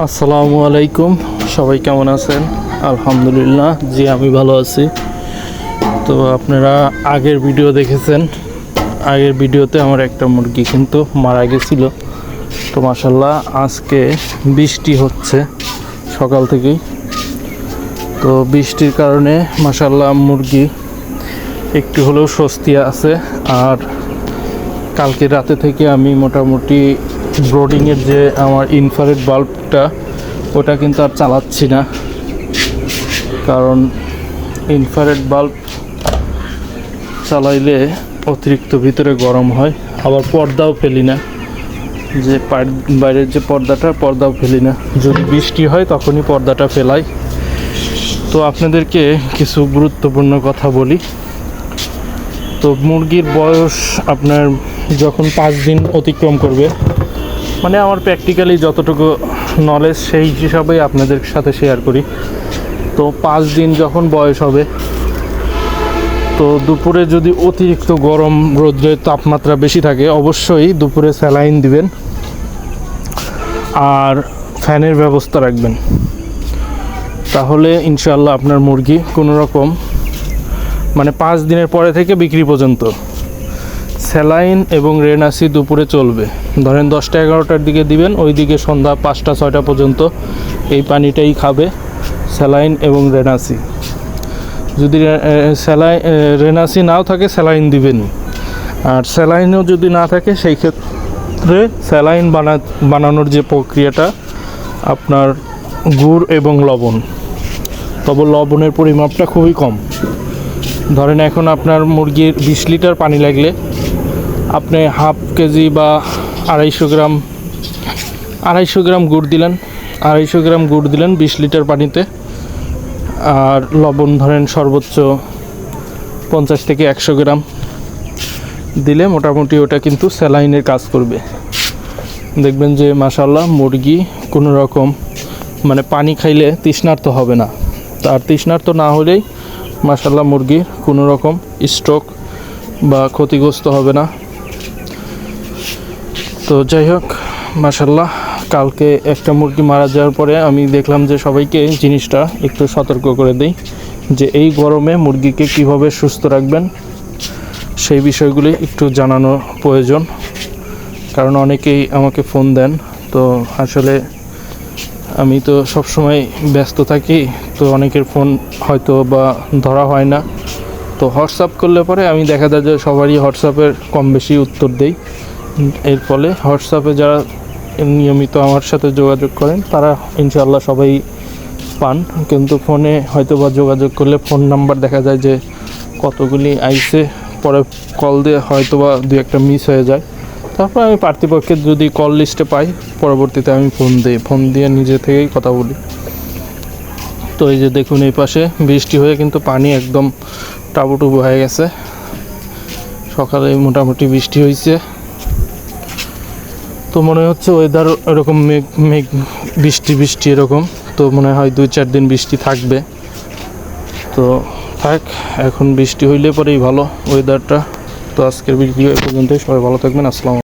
আসসালামু আলাইকুম, সবাই কেমন আছেন? আলহামদুলিল্লাহ, জি আমি ভালো আছি। তো আপনারা আগের ভিডিও দেখেছেন, আগের ভিডিওতে আমার একটা মুরগি কিন্তু মারা গেছিল। তো মাশাল্লাহ আজকে বৃষ্টি হচ্ছে সকাল থেকেই। তো বৃষ্টির কারণে মাশাল্লাহ মুরগি একটু হলেও স্বস্তি আছে। আর কালকে রাতে থেকে আমি মোটামুটি ব্রোডিংয়ের যে আমার ইনফ্রারেড বাল্বটা ওটা কিন্তু আর চালাচ্ছি না, কারণ ইনফ্রারেড বাল্ব চালাইলে অতিরিক্ত ভিতরে গরম হয়। আবার পর্দাও ফেলি না, যে বাইরের যে পর্দাও ফেলি না, যদি বৃষ্টি হয় তখনই পর্দাটা ফেলাই। তো আপনাদেরকে কিছু গুরুত্বপূর্ণ কথা বলি। তো মুরগির বয়স আপনার যখন 5 দিন অতিক্রম করবে, মানে আমার প্র্যাকটিক্যালি যতটুকু নলেজ সেই হিসাবেই আপনাদের সাথে শেয়ার করি। তো 5 দিন যখন বয়স হবে, তো দুপুরে যদি অতিরিক্ত গরম রোদ্রের তাপমাত্রা বেশি থাকে, অবশ্যই দুপুরে স্যালাইন দিবেন আর ফ্যানের ব্যবস্থা রাখবেন। তাহলে ইনশাআল্লাহ আপনার মুরগি কোনো রকম, মানে 5 দিনের পরে থেকে বিক্রি পর্যন্ত স্যালাইন এবং রেনাসি দুপুরে চলবে। ধরেন 10টা 11টার দিকে দিবেন, ওই দিকে সন্ধ্যা 5টা 6টা পর্যন্ত এই পানিটাই খাবে, স্যালাইন এবং রেনাসি। যদি রেনাসি নাও থাকে স্যালাইন দিবেন, আর স্যালাইনও যদি না থাকে সেই ক্ষেত্রে স্যালাইন বানানোর যে প্রক্রিয়াটা আপনার গুড় এবং লবণ, তবে লবণের পরিমাপটা খুবই কম। ধরেন এখন আপনার মুরগির 20 লিটার পানি লাগলে আপনি হাফ কেজি বা 250 গ্রাম গুড় দিলেন, 250 গ্রাম গুড় দিলেন 20 লিটার পানিতে। আর লবণ ধরেন সর্বোচ্চ 50 থেকে 100 গ্রাম দিলে মোটামুটি ওটা কিন্তু স্যালাইনের কাজ করবে। দেখবেন যে মাশাআল্লাহ মুরগি কোনো রকম, মানে পানি খাইলে তৃষ্ণার্ত হবে না। আর তৃষ্ণার্ত না হলেই মাশাআল্লাহ মুরগির কোনো রকম স্ট্রোক বা ক্ষতিগ্রস্ত হবে না। তো যাই হোক, মাশাআল্লাহ কালকে একটা মুরগি মারা যাওয়ার পরে আমি দেখলাম যে সবাইকে জিনিসটা একটু সতর্ক করে দেই, যে এই গরমে মুরগিকে কিভাবে সুস্থ রাখবেন সেই বিষয়গুলি একটু জানানো প্রয়োজন। কারণ অনেকেই আমাকে ফোন দেন, তো আসলে আমি তো সবসময় ব্যস্ত থাকি, তো অনেকের ফোন হয়তো বা ধরা হয় না। তো হোয়াটসঅ্যাপ করলে পরে আমি দেখা যায় যে সবারই হোয়াটসঅ্যাপের কম বেশি উত্তর দেই। এর ফলে হোয়াটসঅ্যাপে যারা নিয়মিত আমার সাথে যোগাযোগ করেন তারা ইনশাআল্লাহ সবাই পান, কিন্তু ফোনে হয়তো বা যোগাযোগ করলে ফোন নাম্বার দেখা যায় যে কতগুলি আইসে, পরে কল দিয়ে হয়তো বা 2-1টা মিস হয়ে যায়। তারপর আমি পার্টিপক্ষের যদি কল লিস্টে পাই, পরবর্তীতে আমি ফোন দিয়ে নিজে থেকেই কথা বলি। তো এই যে দেখুন, এই পাশে বৃষ্টি হয়ে কিন্তু পানি একদম টাবুটুবু হয়ে গেছে। সকালে মোটামুটি বৃষ্টি হয়েছে, তো মনে হচ্ছে ওয়েদার এরকম মেঘ বৃষ্টি এরকম। তো মনে হয় 2-4 দিন বৃষ্টি থাকবে। তো থাক, এখন বৃষ্টি হইলে পরেই ভালো ওয়েদারটা। তো আজকের ভিডিও এ পর্যন্তই, সবাই ভালো থাকবেন। আসসালামু আলাইকুম।